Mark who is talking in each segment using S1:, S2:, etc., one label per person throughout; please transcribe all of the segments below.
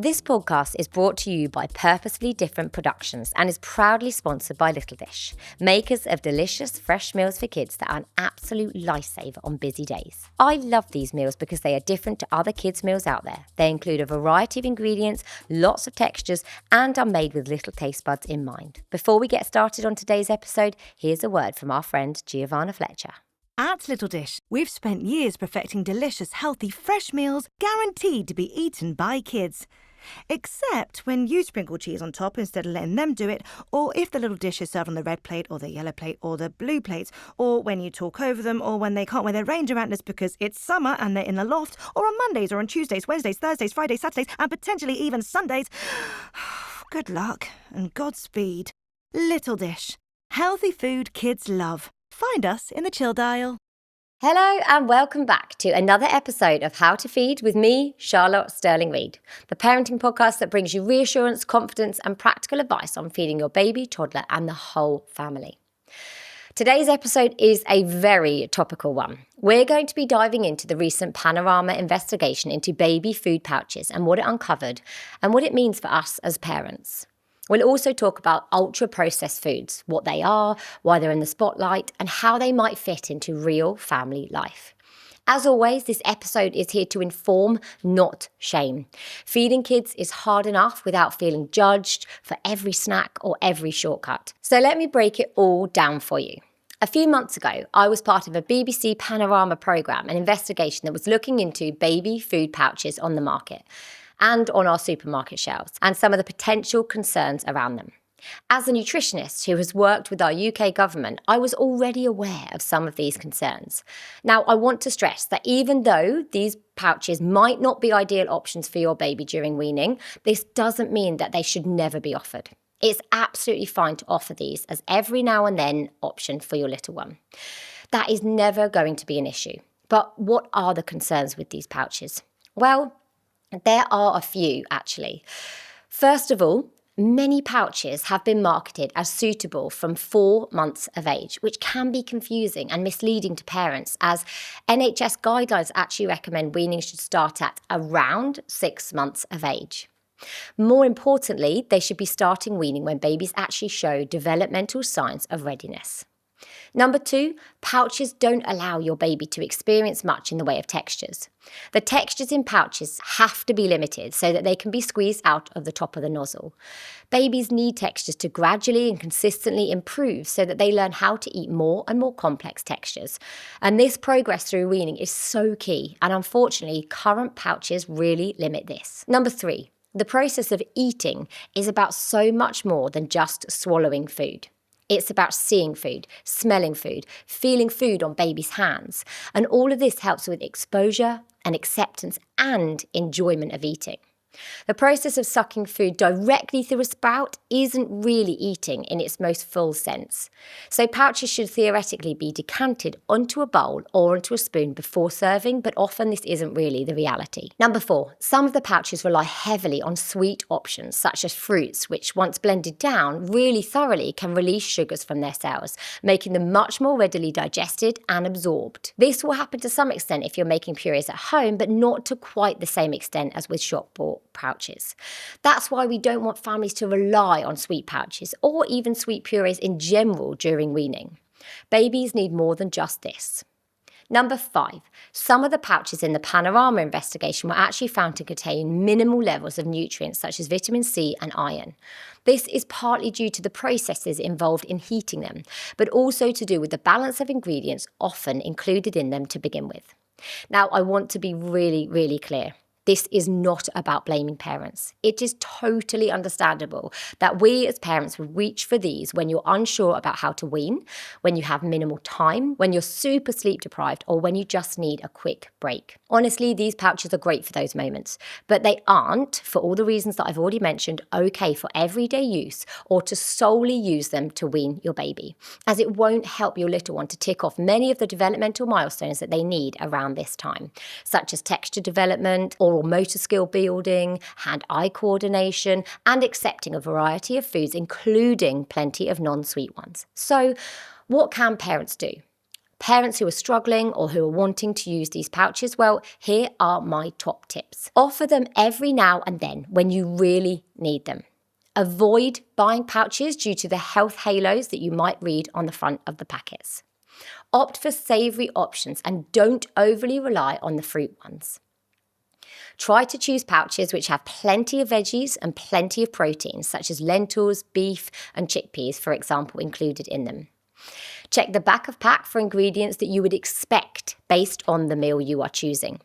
S1: This podcast is brought to you by Purposefully Different Productions and is proudly sponsored by Little Dish, makers of delicious fresh meals for kids that are an absolute lifesaver on busy days. I love these meals because they are different to other kids' meals out there. They include a variety of ingredients, lots of textures, and are made with little taste buds in mind. Before we get started on today's episode, here's a word from our friend Giovanna Fletcher.
S2: At Little Dish, we've spent years perfecting delicious, healthy, fresh meals guaranteed to be eaten by kids. Except when you sprinkle cheese on top instead of letting them do it, or if the little dish is served on the red plate or the yellow plate or the blue plate, or when you talk over them, or when they can't wear their reindeer antlers because it's summer and they're in the loft, or on Mondays or on Tuesdays, Wednesdays, Thursdays, Fridays, Saturdays, and potentially even Sundays. Good luck and Godspeed. Little Dish. Healthy food kids love. Find us in the chill dial.
S1: Hello and welcome back to another episode of How to Feed with me, Charlotte Stirling-Reed, the parenting podcast that brings you reassurance, confidence and practical advice on feeding your baby, toddler and the whole family. Today's episode is a very topical one. We're going to be diving into the recent Panorama investigation into baby food pouches and what it uncovered and what it means for us as parents. We'll also talk about ultra-processed foods, what they are, why they're in the spotlight, and how they might fit into real family life. As always, this episode is here to inform, not shame. Feeding kids is hard enough without feeling judged for every snack or every shortcut. So let me break it all down for you. A few months ago, I was part of a BBC Panorama programme, an investigation that was looking into baby food pouches on the market and on our supermarket shelves, and some of the potential concerns around them. As a nutritionist who has worked with our UK government, I was already aware of some of these concerns. Now, I want to stress that even though these pouches might not be ideal options for your baby during weaning, this doesn't mean that they should never be offered. It's absolutely fine to offer these as every now and then option for your little one. That is never going to be an issue. But what are the concerns with these pouches? Well, there are a few, actually. First of all, many pouches have been marketed as suitable from 4 months of age, which can be confusing and misleading to parents, as NHS guidelines actually recommend weaning should start at around 6 months of age. More importantly, they should be starting weaning when babies actually show developmental signs of readiness. Number 2, pouches don't allow your baby to experience much in the way of textures. The textures in pouches have to be limited so that they can be squeezed out of the top of the nozzle. Babies need textures to gradually and consistently improve so that they learn how to eat more and more complex textures. And this progress through weaning is so key, and unfortunately, current pouches really limit this. Number 3, the process of eating is about so much more than just swallowing food. It's about seeing food, smelling food, feeling food on baby's hands. And all of this helps with exposure and acceptance and enjoyment of eating. The process of sucking food directly through a spout isn't really eating in its most full sense. So pouches should theoretically be decanted onto a bowl or onto a spoon before serving, but often this isn't really the reality. Number 4, some of the pouches rely heavily on sweet options such as fruits, which once blended down really thoroughly can release sugars from their cells, making them much more readily digested and absorbed. This will happen to some extent if you're making purees at home, but not to quite the same extent as with shop-bought pouches. That's why we don't want families to rely on sweet pouches or even sweet purees in general during weaning. Babies need more than just this. Number 5, some of the pouches in the Panorama investigation were actually found to contain minimal levels of nutrients such as vitamin C and iron. This is partly due to the processes involved in heating them, but also to do with the balance of ingredients often included in them to begin with. Now, I want to be really, really clear. This is not about blaming parents. It is totally understandable that we as parents would reach for these when you're unsure about how to wean, when you have minimal time, when you're super sleep deprived, or when you just need a quick break. Honestly, these pouches are great for those moments, but they aren't, for all the reasons that I've already mentioned, okay for everyday use or to solely use them to wean your baby, as it won't help your little one to tick off many of the developmental milestones that they need around this time, such as texture development, oral motor skill building, hand-eye coordination, and accepting a variety of foods, including plenty of non-sweet ones. So, what can parents do? Parents who are struggling or who are wanting to use these pouches, well, here are my top tips. Offer them every now and then when you really need them. Avoid buying pouches due to the health halos that you might read on the front of the packets. Opt for savoury options and don't overly rely on the fruit ones. Try to choose pouches which have plenty of veggies and plenty of proteins, such as lentils, beef and chickpeas, for example, included in them. Check the back of pack for ingredients that you would expect based on the meal you are choosing.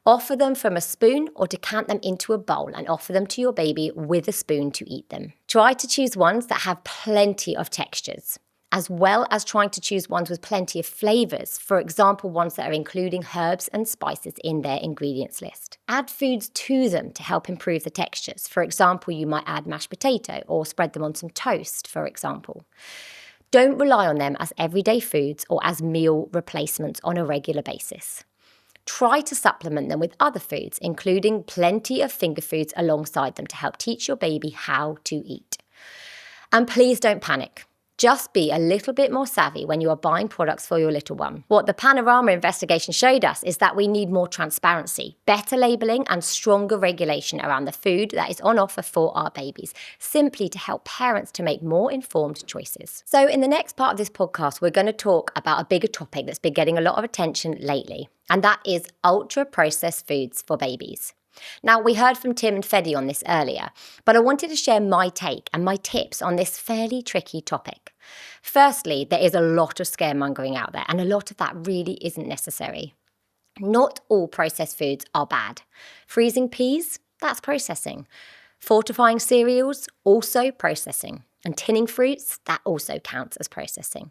S1: Offer them from a spoon or decant them into a bowl and offer them to your baby with a spoon to eat them. Try to choose ones that have plenty of textures, as well as trying to choose ones with plenty of flavours, for example, ones that are including herbs and spices in their ingredients list. Add foods to them to help improve the textures. For example, you might add mashed potato or spread them on some toast, for example. Don't rely on them as everyday foods or as meal replacements on a regular basis. Try to supplement them with other foods, including plenty of finger foods alongside them to help teach your baby how to eat. And please don't panic. Just be a little bit more savvy when you are buying products for your little one. What the Panorama investigation showed us is that we need more transparency, better labelling and stronger regulation around the food that is on offer for our babies, simply to help parents to make more informed choices. So in the next part of this podcast, we're going to talk about a bigger topic that's been getting a lot of attention lately, and that is ultra-processed foods for babies. Now, we heard from Tim and Fedi on this earlier, but I wanted to share my take and my tips on this fairly tricky topic. Firstly, there is a lot of scaremongering out there, and a lot of that really isn't necessary. Not all processed foods are bad. Freezing peas, that's processing. Fortifying cereals, also processing. And tinning fruits, that also counts as processing.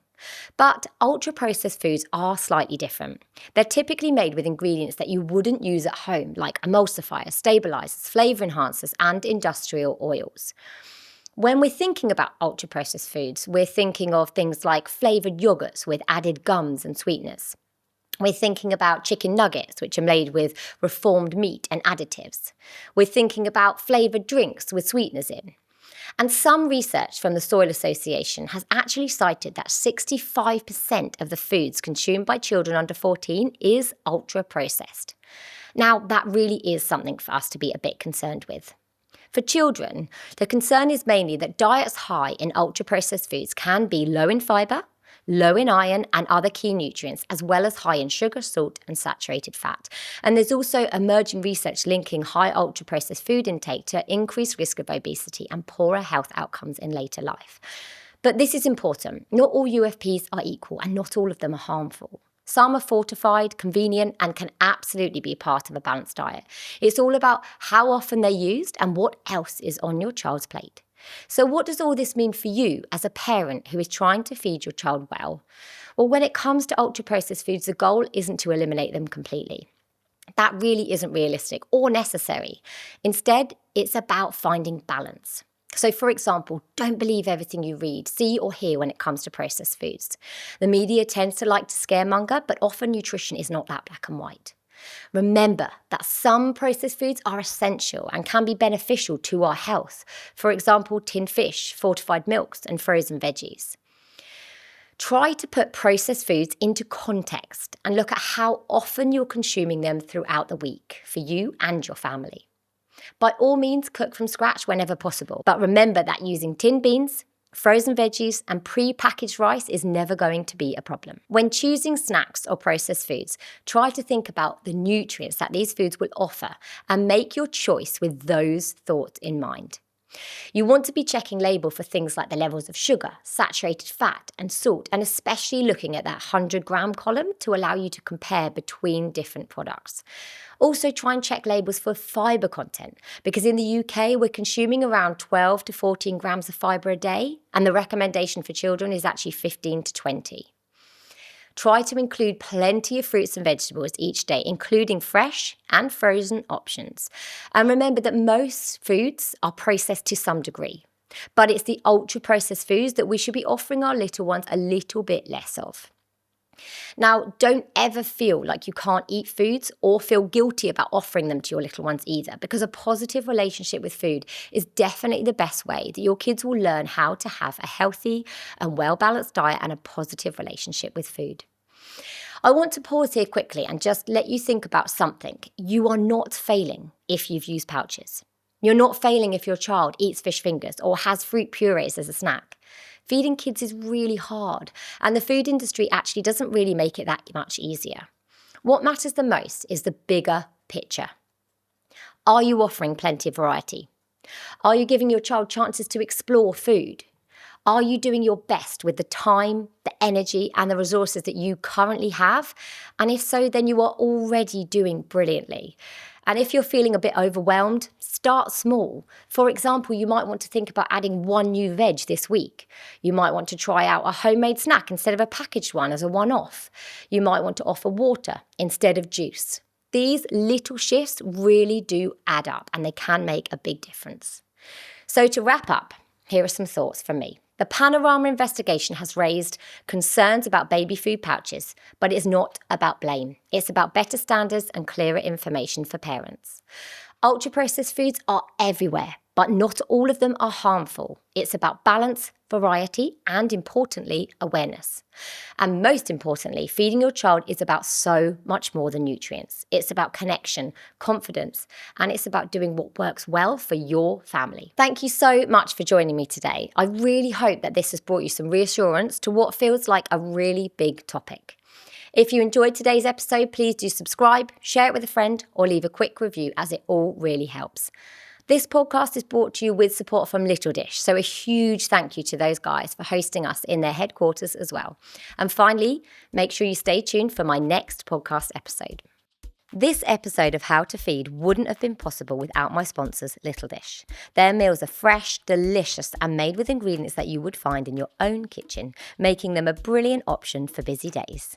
S1: But ultra-processed foods are slightly different. They're typically made with ingredients that you wouldn't use at home, like emulsifiers, stabilizers, flavor enhancers, and industrial oils. When we're thinking about ultra-processed foods, we're thinking of things like flavored yogurts with added gums and sweeteners. We're thinking about chicken nuggets, which are made with reformed meat and additives. We're thinking about flavored drinks with sweeteners in. And some research from the Soil Association has actually cited that 65% of the foods consumed by children under 14 is ultra-processed. Now, that really is something for us to be a bit concerned with. For children, the concern is mainly that diets high in ultra-processed foods can be low in fibre, low in iron and other key nutrients, as well as high in sugar, salt and saturated fat. And there's also emerging research linking high ultra-processed food intake to increased risk of obesity and poorer health outcomes in later life. But this is important. Not all UFPs are equal and not all of them are harmful. Some are fortified, convenient, and can absolutely be part of a balanced diet. It's all about how often they're used and what else is on your child's plate. So what does all this mean for you as a parent who is trying to feed your child well? Well, when it comes to ultra-processed foods, the goal isn't to eliminate them completely. That really isn't realistic or necessary. Instead, it's about finding balance. So, for example, don't believe everything you read, see or hear when it comes to processed foods. The media tends to like to scaremonger, but often nutrition is not that black and white. Remember that some processed foods are essential and can be beneficial to our health. For example, tinned fish, fortified milks, and frozen veggies. Try to put processed foods into context and look at how often you're consuming them throughout the week for you and your family. By all means, cook from scratch whenever possible. But remember that using tinned beans, frozen veggies and pre-packaged rice is never going to be a problem. When choosing snacks or processed foods, try to think about the nutrients that these foods will offer and make your choice with those thoughts in mind. You want to be checking label for things like the levels of sugar, saturated fat and salt, and especially looking at that 100-gram column to allow you to compare between different products. Also try and check labels for fibre content, because in the UK we're consuming around 12 to 14 grams of fibre a day, and the recommendation for children is actually 15 to 20. Try to include plenty of fruits and vegetables each day, including fresh and frozen options. And remember that most foods are processed to some degree, but it's the ultra-processed foods that we should be offering our little ones a little bit less of. Now, don't ever feel like you can't eat foods or feel guilty about offering them to your little ones either, because a positive relationship with food is definitely the best way that your kids will learn how to have a healthy and well-balanced diet and a positive relationship with food. I want to pause here quickly and just let you think about something. You are not failing if you've used pouches. You're not failing if your child eats fish fingers or has fruit purees as a snack. Feeding kids is really hard, and the food industry actually doesn't really make it that much easier. What matters the most is the bigger picture. Are you offering plenty of variety? Are you giving your child chances to explore food? Are you doing your best with the time, the energy, and the resources that you currently have? And if so, then you are already doing brilliantly. And if you're feeling a bit overwhelmed, start small. For example, you might want to think about adding one new veg this week. You might want to try out a homemade snack instead of a packaged one as a one-off. You might want to offer water instead of juice. These little shifts really do add up, and they can make a big difference. So to wrap up, here are some thoughts from me. The Panorama investigation has raised concerns about baby food pouches, but it's not about blame. It's about better standards and clearer information for parents. Ultra-processed foods are everywhere, but not all of them are harmful. It's about balance, variety, and importantly, awareness. And most importantly, feeding your child is about so much more than nutrients. It's about connection, confidence, and it's about doing what works well for your family. Thank you so much for joining me today. I really hope that this has brought you some reassurance to what feels like a really big topic. If you enjoyed today's episode, please do subscribe, share it with a friend, or leave a quick review, as it all really helps. This podcast is brought to you with support from Little Dish, so a huge thank you to those guys for hosting us in their headquarters as well. And finally, make sure you stay tuned for my next podcast episode. This episode of How to Feed wouldn't have been possible without my sponsors, Little Dish. Their meals are fresh, delicious, and made with ingredients that you would find in your own kitchen, making them a brilliant option for busy days.